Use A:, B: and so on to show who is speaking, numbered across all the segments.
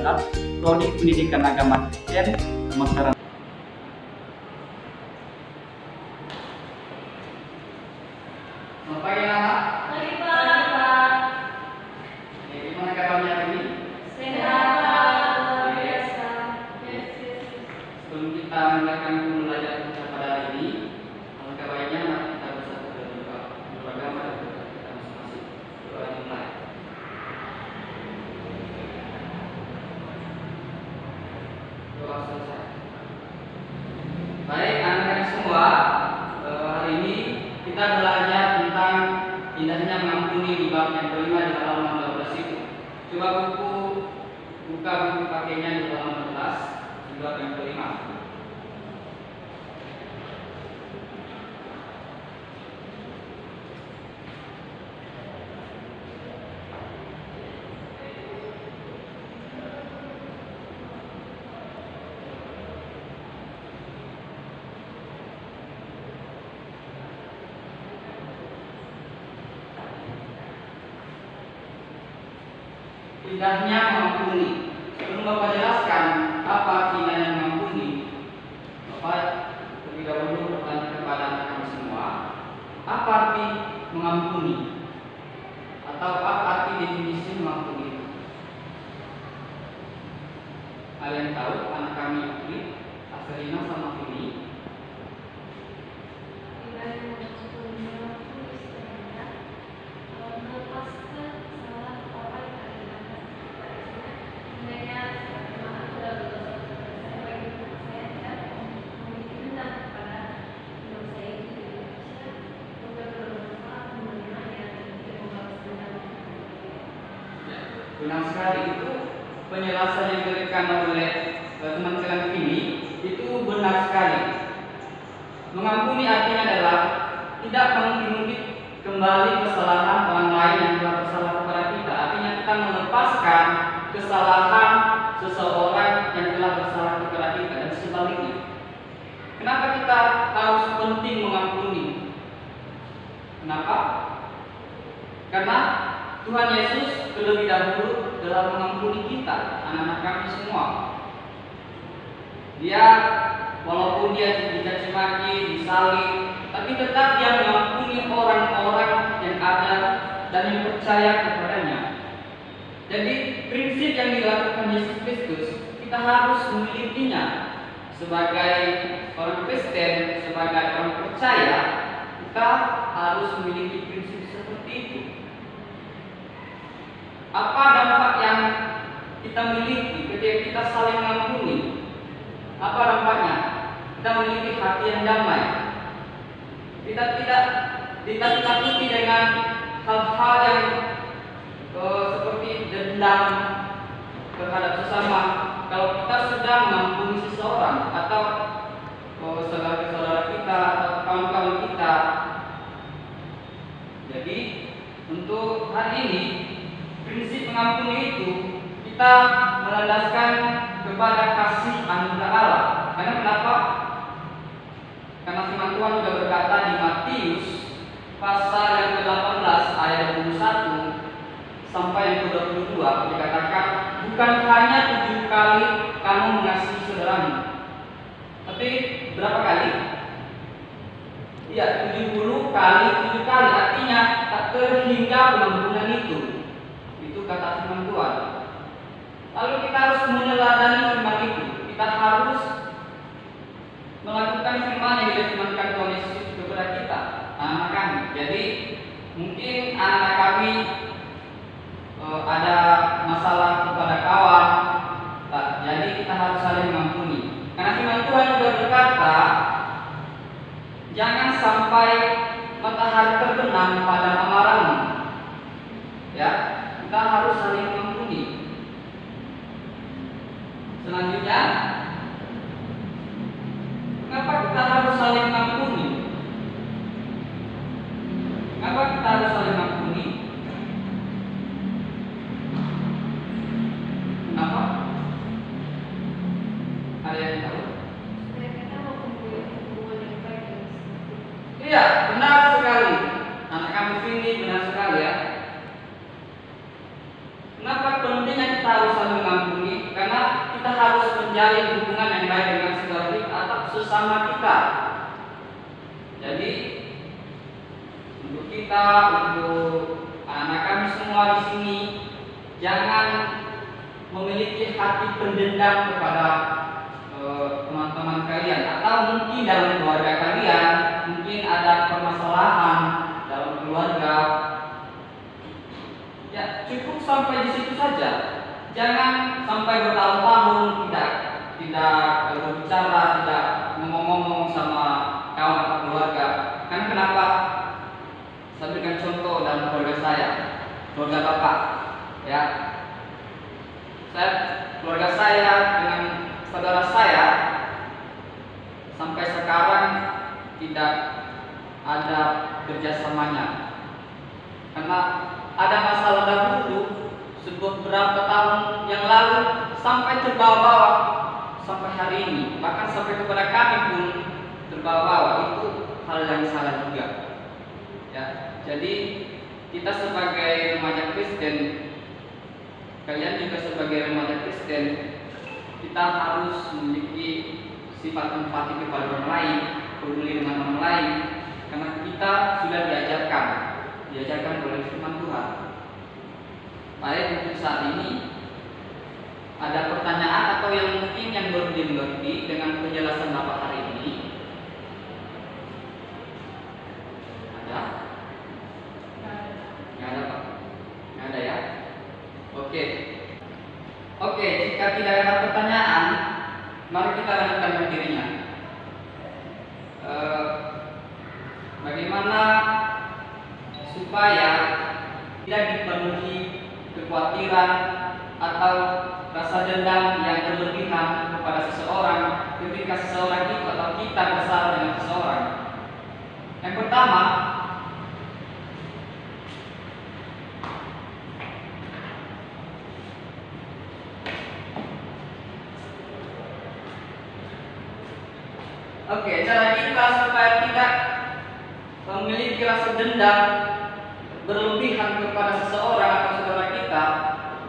A: Prodi Pendidikan Agama Kristen Pemekaran.
B: Selamat pagi anak.
C: Pagi Pak.
B: Gimana kabarnya hari ini?
C: Sehat Pak, luar biasa.
B: Sebelum kita mulai belajar pada hari ini, alangkah baiknya mari kita bersatu dan beragama dan kita masing-masing. Doa dimulai. Doa selesai. Baik anak-anak semua, hari ini kita belajar tentang indahnya mengampuni di bab yang kelima di halaman 12 itu. Coba buka buku pakainya di halaman 12 di bab yang kelima. Indahnya mengampuni. Sebelum Bapak jelaskan apa indahnya mengampuni, Bapak terlebih dahulu bertanya kepada kami semua, apa arti mengampuni? Atau apa arti definisi mengampuni? Kalian tahu anak kami ini, Aselina sama Fini? Benar sekali, itu penjelasan yang diberikan oleh teman kalian ini itu benar sekali. Mengampuni artinya adalah tidak mengungkit kembali kesalahan orang lain yang telah bersalah kepada kita. Artinya kita melepaskan kesalahan seseorang yang telah bersalah kepada kita dan sebaliknya. Kenapa kita harus penting mengampuni? Kenapa? Karena Tuhan Yesus terlebih dahulu telah mengampuni kita, anak-anak kami semua. Dia walaupun dia dicaci maki, disalib, tapi tetap dia mengampuni orang-orang yang ada dan yang percaya kepadanya. Jadi prinsip yang dilakukan Yesus Kristus kita harus memilikinya sebagai orang Kristen, sebagai orang percaya. Kita harus memiliki prinsip seperti itu. Apa dampak yang kita miliki ketika kita saling mengampuni? Apa dampaknya? Kita memiliki hati yang damai. Kita tidak ditakuti dengan hal-hal yang seperti dendam terhadap sesama. Kalau kita sedang mengampuni seseorang atau saudara-saudara kita atau kawan-kawan kita. Jadi untuk hari ini prinsip mengampuni itu kita melandaskan kepada kasih anugerah Allah. Karena kenapa? Karena firman Tuhan juga berkata di Matius pasal yang ke-18 ayat 21 sampai yang ke-22 dikatakan, bukan hanya 7 kali kamu mengasihi saudaramu, tapi berapa kali? Ya, 70 kali 7 kali, artinya tak terhingga pengampunan itu. Itu kata firman Tuhan. Lalu kita harus meneladani firman itu. Kita harus melakukan firman yang difirmankan Tuhan Yesus kepada kita, anak kami. Jadi mungkin anak kami ada masalah kepada kawan, jadi kita harus saling mengampuni. Karena firman Tuhan juga berkata, jangan sampai matahari terbenam pada amarahmu. Ya, kita harus saling mengampuni. Selanjutnya, kenapa kita harus saling mengampuni? Kenapa kita harus saling mengampuni? Kenapa? Ada yang tahu? Iya, benar sekali. Anak kami Vini benar sekali ya. Kenapa pentingnya kita harus saling mengampuni? harus menjalin hubungan yang baik dengan saudara kita atau sesama kita. Jadi untuk kita, untuk anak kami semua di sini, jangan memiliki hati pendendam kepada teman-teman kalian, atau mungkin dalam keluarga kalian mungkin ada permasalahan dalam keluarga. Ya, cukup sampai di situ saja. Jangan sampai bertahun-tahun tidak berbicara, tidak ngomong-ngomong sama kawan atau keluarga. Karena kenapa? Saya berikan contoh dalam keluarga saya, keluarga bapak. Ya, keluarga saya dengan saudara saya sampai sekarang tidak ada kerjasamanya. Karena ada masalah dahulu beberapa tahun yang lalu sampai terbawa-bawa sampai hari ini, bahkan sampai kepada kami pun terbawa-bawa. Itu hal yang salah juga. Ya, jadi kita sebagai remaja Kristen, kalian juga sebagai remaja Kristen, kita harus memiliki sifat empati kepada orang lain, peduli dengan orang lain, karena kita sudah diajarkan oleh firman Tuhan. Baik, untuk saat ini ada pertanyaan atau yang mungkin yang baru dimengerti dengan penjelasan Bapak hari ini? Ada? Nggak ada, Pak? Nggak ada ya? Oke, jika tidak ada pertanyaan, mari kita lanjutkan materinya. Bagaimana supaya tidak dipenuhi kekhawatiran atau rasa dendam yang berlebihan kepada seseorang ketika seseorang itu atau kita bersalah dengan seseorang. Yang pertama, cara kita supaya tidak memiliki rasa dendam berlebihan kepada seseorang atau saudara kita.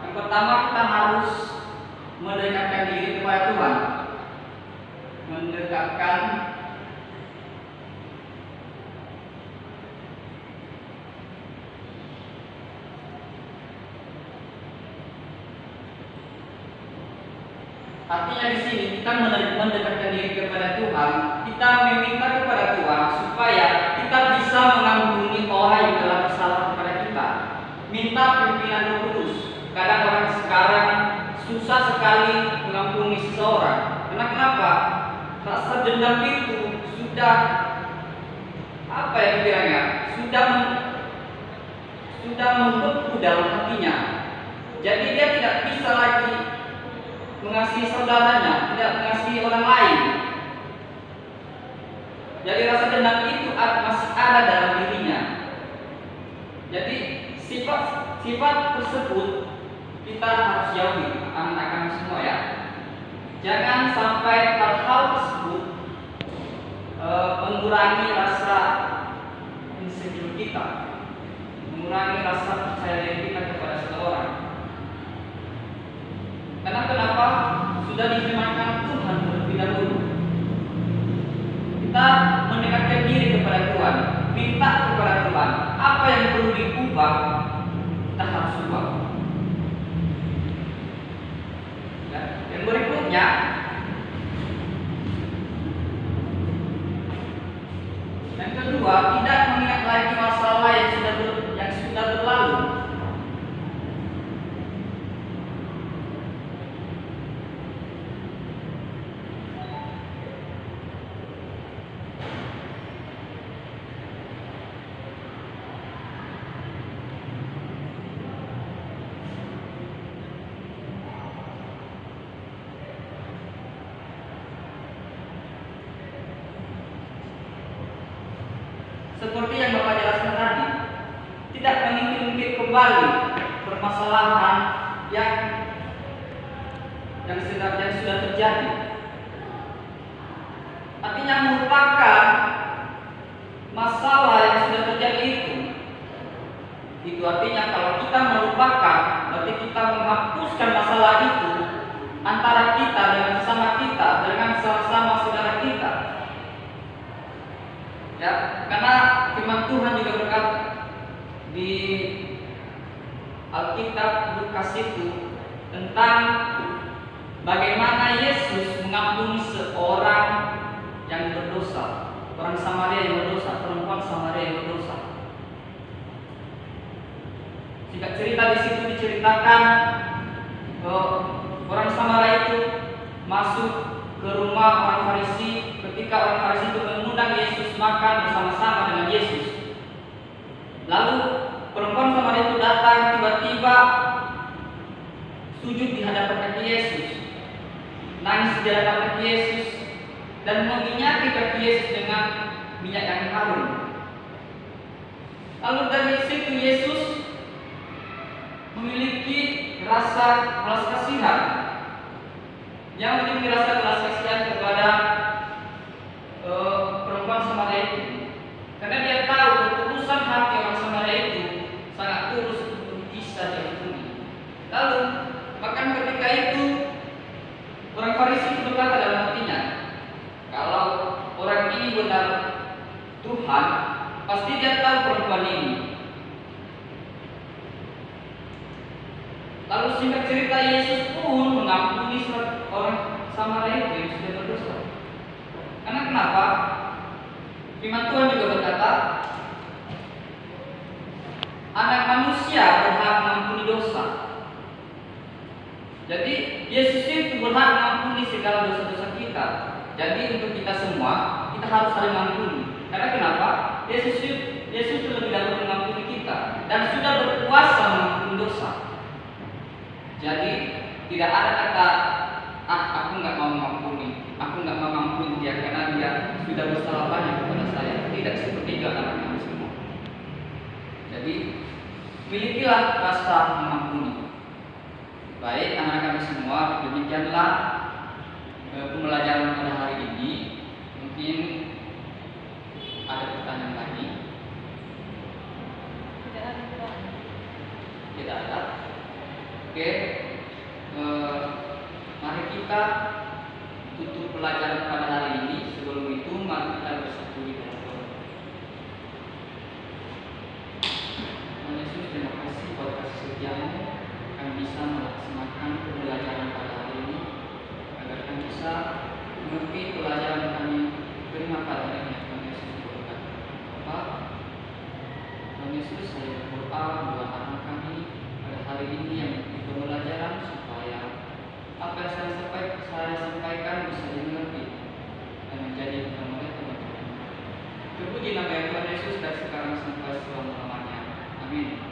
B: Yang pertama, kita harus mendekatkan diri kepada Tuhan. Mendekatkan artinya di sini kita mendekatkan diri kepada Tuhan, kita meminta kepada Tuhan supaya kita bisa mengampuni orang yang telah bersalah kepada kita. Minta pimpinan Roh Kudus. Kadang orang sekarang susah sekali mengampuni seseorang. Karena kenapa? Rasa dendam itu sudah sudah membeku dalam hatinya. Jadi dia tidak bisa lagi mengasihi saudaranya, tidak mengasihi orang lain. Jadi rasa dendam itu masih ada dalam dirinya. Jadi sifat tersebut kita harus jauhi, anak-anak semua ya. Jangan sampai hal tersebut mengurangi rasa insecure kita, mengurangi rasa percaya diri kita kepada seseorang. Karena kenapa? Sudah difirmankan Tuhan terlebih dahulu. Kita mendekatkan diri kepada Tuhan, minta kepada Tuhan apa yang perlu diubah, kita harus ubah. Ya. Yang berikutnya, yang kedua, tidak mengingat lagi masalah yang sudah berlalu. Seperti yang Bapak jelaskan tadi, tidak mengungkit kembali permasalahan yang sudah terjadi. Artinya melupakan masalah yang sudah terjadi itu. Itu artinya kalau kita melupakan, berarti kita menghapuskan masalah itu antara kita Karena firman Tuhan juga berkata di Alkitab Lukas itu tentang bagaimana Yesus mengampuni seorang yang berdosa, orang Samaria yang berdosa, perempuan Samaria yang berdosa. Singkat cerita di situ diceritakan orang Samaria itu masuk ke rumah orang Farisi ketika orang Farisi itu mengundang Yesus makan bersama-sama dengan Yesus. Lalu perempuan Samaria itu datang tiba-tiba sujud di hadapan kaki Yesus, nangis di hadapan kaki Yesus, dan meminyaki kaki Yesus dengan minyak yang harum. Lalu dari situ Yesus memiliki rasa belas kasihan. Yang memiliki rasa belas kasihan kepada perempuan Samaria itu, karena dia tahu ketulusan hati orang Samaria itu sangat tulus untuk bisa diampuni. Lalu bahkan ketika itu orang Farisi itu berkata dalam hatinya, kalau orang ini benar Tuhan, pasti dia tahu perempuan ini. Lalu singkat cerita Yesus pun mengampuni orang Samaria itu yang sudah berdosa. Karena kenapa? Firman Tuhan juga berkata, anak manusia berhak mengampuni dosa. Jadi Yesus itu berhak mengampuni segala dosa-dosa kita. Jadi untuk kita semua, kita harus saling mengampuni. Karena kenapa? Yesus itu lebih dahulu mengampuni kita dan sudah berkuasa mengampuni dosa. Jadi tidak ada kata, aku nggak mau mengampuni, aku nggak mau mengampuni dia karena dia sudah bersalah banyak kepada saya. Tidak seperti itu anak kami semua. Jadi milikilah rasa mengampuni. Baik anak kami semua, demikianlah pembelajaran pada hari ini. Mungkin ada pertanyaan lagi? Tidak ada. Oke, mari kita tutup pelajaran pada hari ini. Sebelum itu, mari kita bersatu di dalam doa. Tuhan Yesus, terima kasih buat kasih setiamu, kami bisa melaksanakan pembelajaran pada hari ini, agar kami bisa mengerti pelajaran kami terima pada hari ini. Tuhan Yesus berkata, Bapak, Tuhan Yesus, saya berdoa buat anak kami pada hari ini yang pembelajaran supaya apa yang saya sampaikan bisa dimengerti dan menjadi oleh teman-teman. Terpuji nama Tuhan Yesus dari sekarang sampai selama-lamanya. Amin.